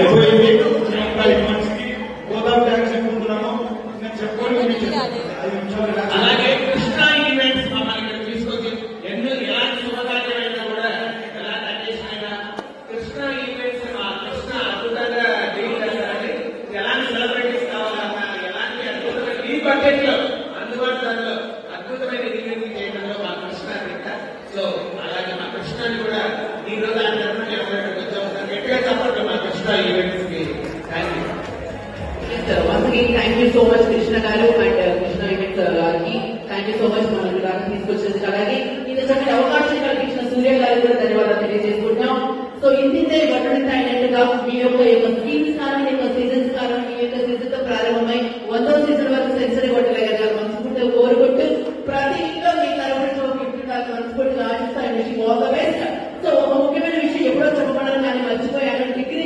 అయిపోయింది. మనిషికి గోదావరి డ్యాన్స్ చెప్పుకుంటున్నాము. నేను చెప్పుకోండి. అలాగే కృష్ణా ఈవెంట్స్ మమ్మల్ని ఇక్కడ తీసుకొచ్చి ఎలాంటి శుభకార్యమైనా కూడా ఎలాంటి అకేషన్ అయినా కృష్ణా ఈవెంట్స్ కృష్ణ అద్భుతంగా డీల్ చేస్తారని ఎలాంటి సెలబ్రిటీస్ కావాలన్నా ఎలాంటి అద్భుతమైన ఈ బడ్జెట్ లో అందుబాటు ధరలో అద్భుతమైన ఈవెంట్ చేయడంలో మా కృష్ణ సో అలాగే మా కృష్ణని కూడా ఈ రోజు ఆయన కొంచెం గట్టిగా చెప్పండి మా కృష్ణ ఈవెంట్స్ కి. Thank you. Once again, thank you so much Krishna garu and Krishna events ki thank you so much మనల్ని గారు తీసుకొచ్చినందుకు. అలాగే ఇంత చక్కటి అవకాశం కల్పించిన సూర్య గారికి కూడా ధన్యవాదాలు తెలియజేసుకుంటున్నాం. సో ఇంతే గవర్నమెంట్ అయినట్టుగా మీ యొక్క స్కీమ్స్ కానీ మీ యొక్క సీజన్స్ కానీ మీ యొక్క సీజన్ తో ప్రారంభమై 100వ సీజన్ వరకు సెంచరీ కొట్టలేగా మనస్ఫూర్తిగా కోరుకుంటూ ప్రతి ఇంట్లో మీ తరపున మనస్ఫూర్తిగా ఆశిస్తా ఆల్ ద బెస్ట్. సో ఒక ముఖ్యమైన విషయం ఎప్పుడో చెప్పడం కానీ మర్చిపోయాను. డిగ్రీ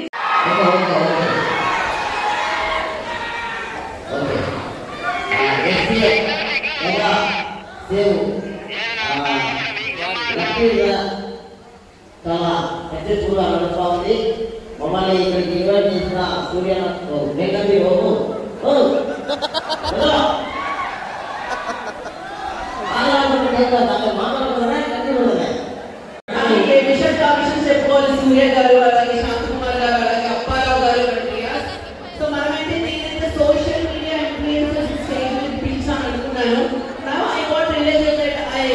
చాలా సక్సెస్ఫుల్ నడుస్తూ ఉంది. మమ్మల్ని ఇక్కడికి ఇన్వైట్ చేసిన సూర్య మేఘండి బాబు విషయం చెప్పుకోవాలి. సూర్య గారు అలాగే శాంతకుమార్ గారు అలాగే అప్పారావు గారు. సో మనమైతే నేనైతే సోషల్ మీడియా ఇన్ఫ్లుయెన్సర్స్ స్టేజ్ మీద పిలిచాను అనుకున్నాను. Now I got realized that I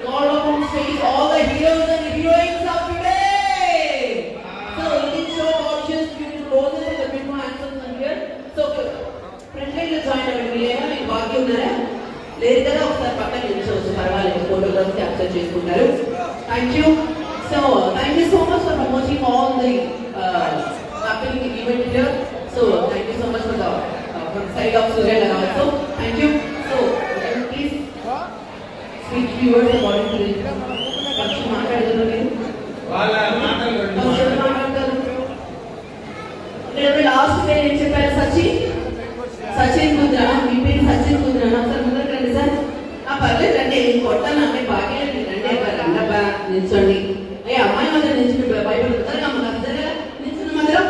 got on stage all the heroes and heroines of today. So it is so gorgeous, beautiful, roses and the beautiful handsome are here. So friendly to join అవ్వండి. ఏమో మీకు బాకీ ఉన్నారా? లేదు కదా, ఒకసారి పక్కన నిల్చోవచ్చు, పర్వాలేదు, ఫోటోగ్రాఫ్ క్యాప్చర్ చేసుకుంటారు. Thank you. So thank you so much for promoting all the happening event here. So thank you so much for the from side of Surya and also thank you. So please speak few words about it. First మాట్లాడుతున్నారు మీరు వాళ్ళ మాట్లాడతారు. నేను last పేరు ఏం చెప్పారు? సచిన్ ముద్ర. మీ పేరు Sachin Mudra. Sir ముందర రండి సార్. పర్లేదు రండి, కొట్టాను అమ్మాయి బాగా రండి. రండబ్బా నిల్చోండి. అమ్మాయి మధ్య నిల్చుని భయపడుతారు. నిల్చున్న మధ్యలో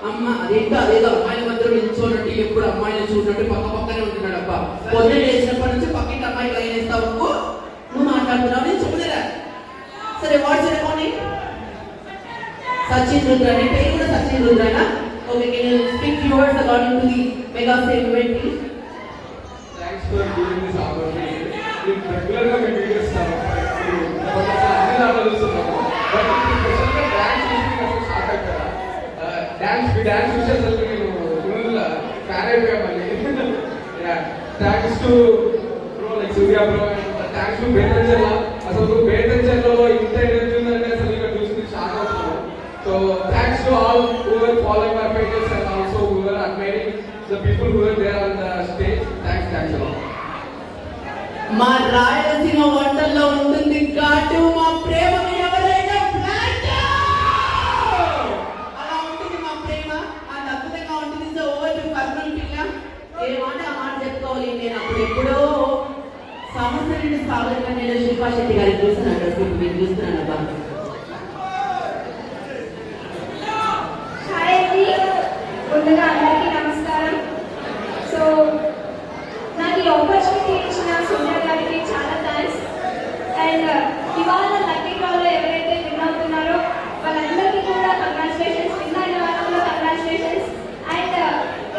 అమ్మ అదేంటో అదేదో అమ్మాయిల మధ్యలో నిల్చోనట్టు ఎప్పుడు అమ్మాయిని చూడనట్టు పక్క పక్కనే ఉంటున్నాడు. అబ్బా పొద్దున చేసినప్పటి నుంచి పక్కింటి అమ్మాయికి లైన్ వేస్తావు, నువ్వు మాట్లాడుతున్నావు, నేను చెప్పలేదా? సరే వాట్స్ చెప్పండి. సచిన్ రుద్ర. నీ పేరు కూడా సచిన్ రుద్రనా? Okay, can you speak few words according to the mega sale event please? Thanks for giving this opportunity. నేను రెగ్యులర్ గా మీ వీడియోస్ చూస్తున్నాను. బట్ స్పెషల్గా డాన్స్ చూసి స్టార్ట్ అయిపోయా. డాన్స్ చూసేసరికి నేను ఫుల్ ఫ్యాన్ అయిపోయా మళ్ళీ. Thanks to bro like Surya bro and thanks to Betamcherla. అసలు బేతంచెర్లలో ఇంత ఎనర్జీ ఉందంటే అసలు ఇక్కడ చూసి షాక్ అవుతున్నాను. So thanks to all who are following my pages and also who are admiring the people who are there on the stage. Thanks a lot. మా రాయలసీమ వంటల్లో ఉంటుంది ఘాటు, మా ప్రేమ ఎవరైనా ఫ్లాట్. అలా ఉంటుంది మా ప్రేమ, అది అద్భుతంగా ఉంటుంది. సో ఓవర్ టు కర్నూలు పిల్ల. ఏమంటే ఆ మాట చెప్పుకోవాలి. నేను అప్పుడు ఎప్పుడో సంవత్సరం సాగర్ నేను శిల్పా శెట్టి గారికి చూస్తున్నాను. మీరు చూస్తున్నాను అబ్బా. ముందుగా అందరికీ నమస్కారం. సో నాకు ఈ ఆపర్చునిటీ ఇచ్చిన సూర్య గారికి చాలా థ్యాంక్స్. అండ్ ఇవాళ లక్కీ డ్రాలో ఎవరైతే విన్ అవుతున్నారో వాళ్ళందరికీ కూడా కంగ్రాచులేషన్స్. విన్ అయిన వాళ్ళలో కంగ్రాచులేషన్స్. అండ్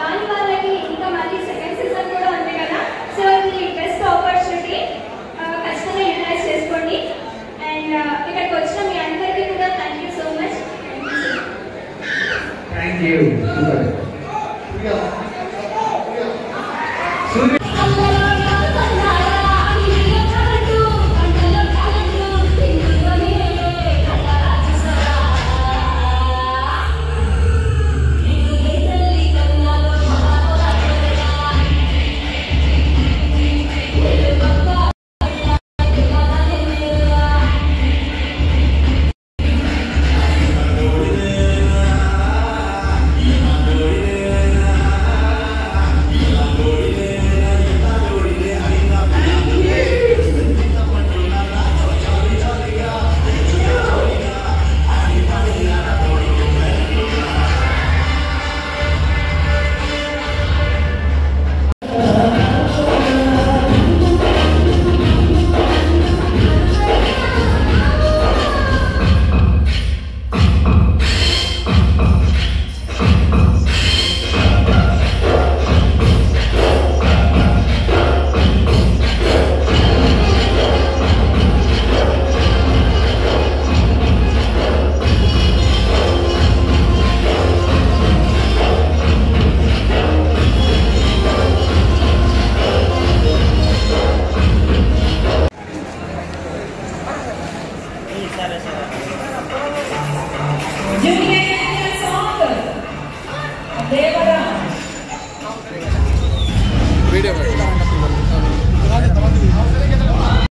రాని వాళ్ళకి ఇంకా మళ్ళీ సెకండ్ సీజన్ కూడా ఉంది కదా. సో ఇది బెస్ట్ ఆపర్చునిటీ, ఖచ్చితంగా యూటిలైజ్ చేసుకోండి. అండ్ ఇక్కడికి వచ్చిన మీ అందరికీ కూడా thank you so much. Thank you. సరే సరే జూనియర్